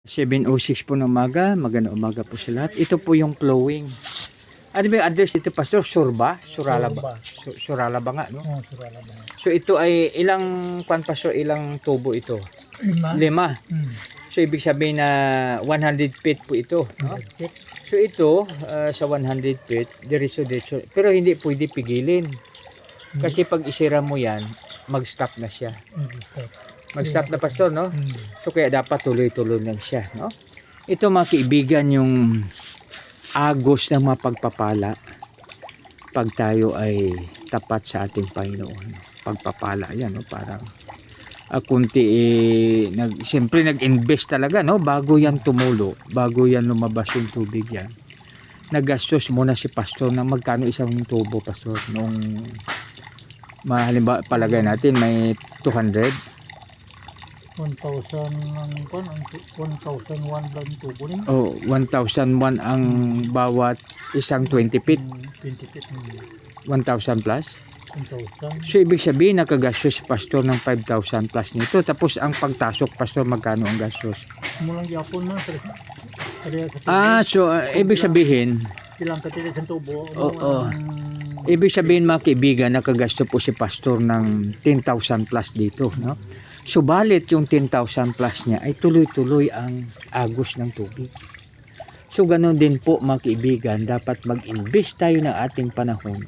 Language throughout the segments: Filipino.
7:06 po ng umaga, magandang umaga po sa lahat. Ito po yung flowing. Ano ba yung address dito, Pastor? Surba? Surala ba? Surala ba nga, no? Oo, surala ba? So ito ay ilang, Pastor, ilang tubo ito? 5. So ibig sabihin na 100 feet po ito, no? So ito, sa 100 feet, diretso. Pero hindi pwede pigilin. Kasi pag isira mo yan, mag-stop na siya. Mag-stop na, Pastor, no? So kaya dapat tuloy-tuloy lang siya, no? Ito mga kaibigan, yung agos ng mapagpapala pag tayo ay tapat sa ating Panginoon. Pagpapala yan, no? Parang kunti siyempre nag-invest talaga, no? Bago yan tumulo, bago yan lumabas yung tubig yan. Nagastos muna si Pastor ng magkano isang tubo, Pastor? Nung halimbawa palagay natin may 200. 1,001 lang tubo rin. Oh, 1,001 ang bawat isang 20 feet. 20 feet. 1,000 plus. 1,000. So ibig sabihin nakagastos si Pastor ng 5,000 plus nito. Tapos ang pagtasok, Pastor, magkano ang gastos? Mulang yapon na. So ibig sabihin, Ilang katili sa tubo. ibig sabihin mga kaibigan, nakagasto po si Pastor ng 10,000 plus dito, no? Subalit yung 10,000 plus niya ay tuloy-tuloy ang agos ng tubig. So ganun din po mga kaibigan, dapat mag-invest tayo ng ating panahon.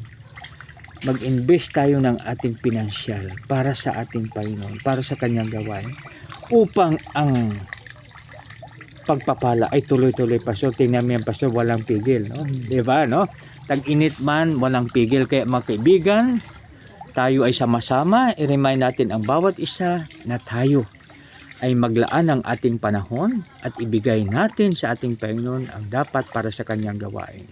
Mag-invest tayo ng ating pinansyal para sa ating Panginoon, para sa kanyang gawain, upang ang pagpapala ay tuloy-tuloy, Pastor. Tingnan mo yan, Pastor, walang pigil, no? Diba, no? Tag-init man, walang pigil. Kaya mga kaibigan, tayo ay sama-sama, i-remind natin ang bawat isa na tayo ay maglaan ng ating panahon at ibigay natin sa ating Panginoon ang dapat para sa kanyang gawain.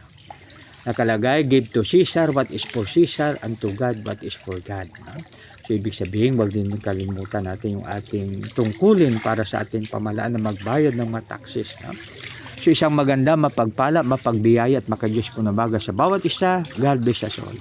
Nakalagay, give to Caesar what is for Caesar, and to God what is for God. So ibig sabihin, wag din kalimutan natin yung ating tungkulin para sa ating pamahalaan na magbayad ng mga taxes. So isang maganda, mapagpala, mapagbiyaya at makadiyos po na baga sa bawat isa. God bless us all.